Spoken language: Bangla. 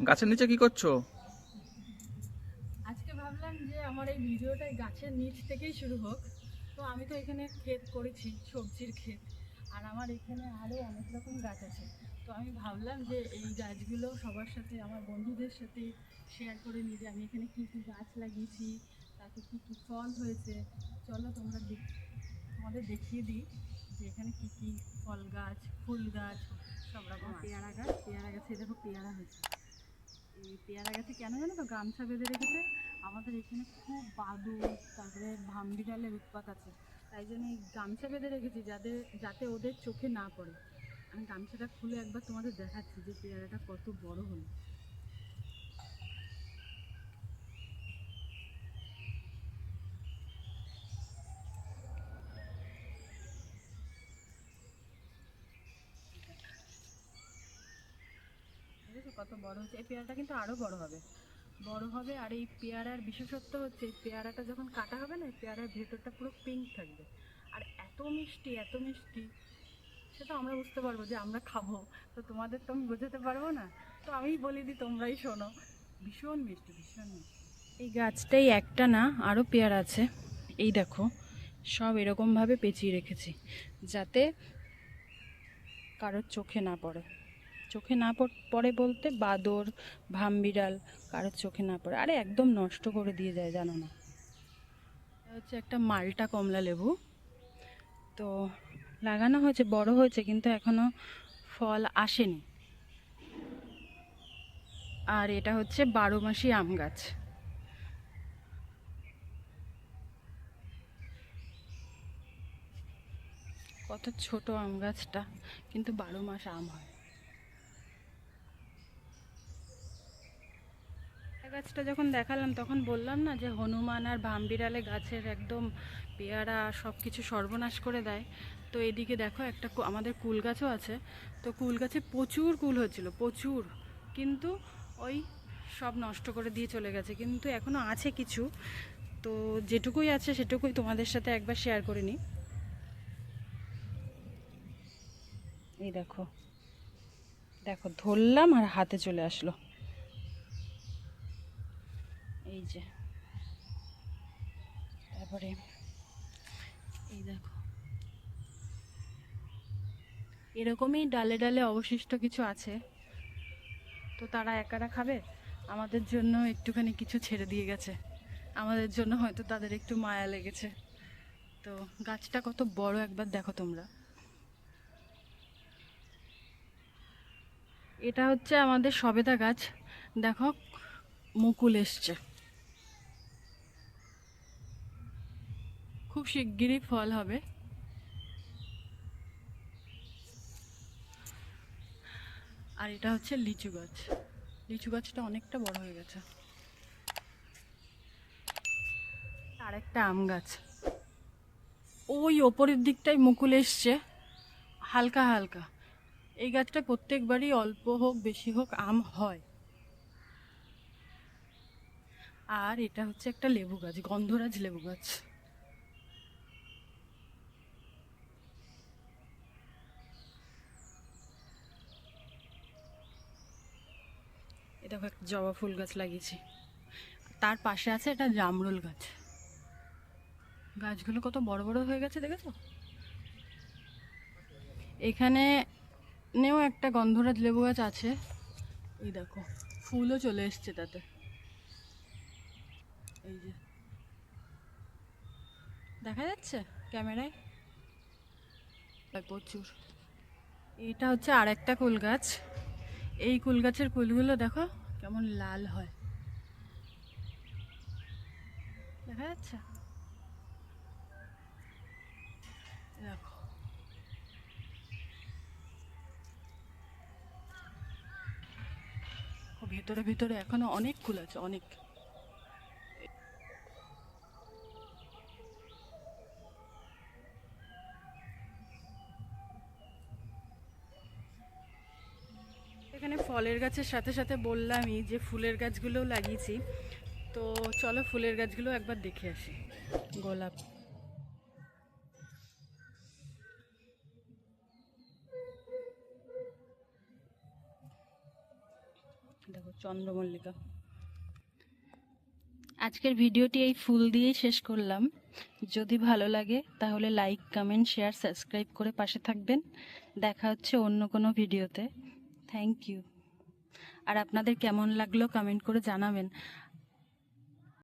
গাছের নিচে কি করছো? আজকে ভাবলাম যে আমার এই ভিডিওটা গাছের নিচ থেকেই শুরু হোক। তো আমি তো এখানে ক্ষেত করেছি, সবজির ক্ষেত। আর আমার এখানে আরও অনেক রকম গাছ আছে। তো আমি ভাবলাম যে এই গাছগুলো সবার সাথে, আমার বন্ধুদের সাথে শেয়ার করে নিই যে আমি এখানে কী কী গাছ লাগিয়েছি, তাতে কী কী ফল হয়েছে। চলো তোমাদের দেখিয়ে দিই যে এখানে কী কী ফল গাছ, ফুল গাছ, সব রকম। পেয়ারা গাছে দেখো পেয়ারা হয়েছে। এই পেয়ারা গাছে কেন জানো তো গামছা বেঁধে রেখেছে। আমাদের এখানে খুব বাদুড়, তারপরে ভামবিড়ালের উৎপাত আছে। তাই জন্য এই গামছা বেঁধে রেখেছি যাতে ওদের চোখে না পড়ে। আমি গামছাটা খুলে একবার তোমাদের দেখাচ্ছি যে পেয়ারাটা কত বড় হলো। দেখেছো কত বড় হচ্ছে। এই পেয়ারাটা কিন্তু আরও বড় হবে, বড় হবে। আর এই পেয়ারার বিশেষত্ব হচ্ছে এই পেয়ারাটা যখন কাটা হবে না, এই পেয়ারার ভেতরটা পুরো পিঙ্ক থাকবে। আর এত মিষ্টি, এত মিষ্টি, সেটা আমরা বুঝতে পারবো যে আমরা খাবো। তো তোমাদের তো আমি বোঝাতে পারবো না, তো আমিই বলে দিই, তোমরাই শোনো। ভীষণ মিষ্টি, ভীষণ মিষ্টি। এই গাছটাই একটা না, আরও পেয়ারা আছে। এই দেখো, সব এরকমভাবে পেঁচিয়ে রেখেছি যাতে কারোর চোখে না পড়ে। চোখে না পড়ে বলতে বাদর, ভামবিড়াল কারোর চোখে না পড়ে। আরে একদম নষ্ট করে দিয়ে যায়, জানো না। এটা হচ্ছে একটা মাল্টা কমলা লেবু। তো লাগানো হয়েছে, বড় হয়েছে, কিন্তু এখনো ফল আসেনি। আর এটা হচ্ছে 12 মাসি আম গাছ। কত ছোট আম গাছটা, কিন্তু 12 মাস আম হয়। গাছটা যখন দেখালাম তখন বললাম না যে হনুমান আর ভামবিড়ালে গাছের একদম পেয়ারা সব কিছু সর্বনাশ করে দেয়। তো এদিকে দেখো একটা আমাদের কুল গাছও আছে। তো কুল গাছে প্রচুর কুল হয়েছিল, প্রচুর, কিন্তু ওই সব নষ্ট করে দিয়ে চলে গেছে। কিন্তু এখনও আছে কিছু, তো যেটুকুই আছে সেটুকুই তোমাদের সাথে একবার শেয়ার করে নিই। এই দেখো, দেখো ধরলাম আর হাতে চলে আসলো। এই যে, তারপরে এই দেখো, এরকমই ডালে ডালে অবশিষ্ট কিছু আছে। তো তারা একারা খাবে, আমাদের জন্য একটুখানি কিছু ছেড়ে দিয়ে গেছে। আমাদের জন্য হয়তো তাদের একটু মায়া লেগেছে। তো গাছটা কত বড় একবার দেখো তোমরা। এটা হচ্ছে আমাদের সবেদা গাছ। দেখো, মুকুল এসছে, খুব শিগগিরই ফল হবে। আর এটা হচ্ছে লিচু গাছ। লিচু গাছটা অনেকটা বড় হয়ে গেছে। আর একটা আম গাছ, ওই ওপরের দিকটায় মুকুল এসছে হালকা হালকা। এই গাছটা প্রত্যেকবারই অল্প হোক বেশি হোক আম হয়। আর এটা হচ্ছে একটা লেবু গাছ, গন্ধরাজ লেবু গাছ। এটা একটা জবা ফুল গাছ লাগিয়েছি। তার পাশে আছে একটা জামরুল গাছ। গাছগুলো কত বড় বড় হয়ে গেছে দেখেছো। এখানে নেও একটা গন্ধরাজ লেবু গাছ আছে। এই দেখো, ফুলও চলে এসছে তাতে। এই যে দেখা যাচ্ছে ক্যামেরায়, প্রচুর। এটা হচ্ছে আর একটা কুল গাছ। এই কুল গাছের কুলগুলো দেখো কেমন লাল হয়, দেখা যাচ্ছে। দেখো, ভেতরে ভেতরে এখনো অনেক কুল আছে, অনেক। এখানে ফলের গাছের সাথে সাথে বললামই যে ফুলের গাছগুলোও লাগিয়েছি। তো চলো ফুলের গাছগুলো একবার দেখে আসি। গোলাপ, দেখো চন্দ্রমল্লিকা। আজকের ভিডিওটি এই ফুল দিয়েই শেষ করলাম। যদি ভালো লাগে তাহলে লাইক, কমেন্ট, শেয়ার, সাবস্ক্রাইব করে পাশে থাকবেন। দেখা হচ্ছে অন্য কোনো ভিডিওতে। Thank you. আর আপনাদের কেমন লাগলো কমেন্ট করে জানাবেন।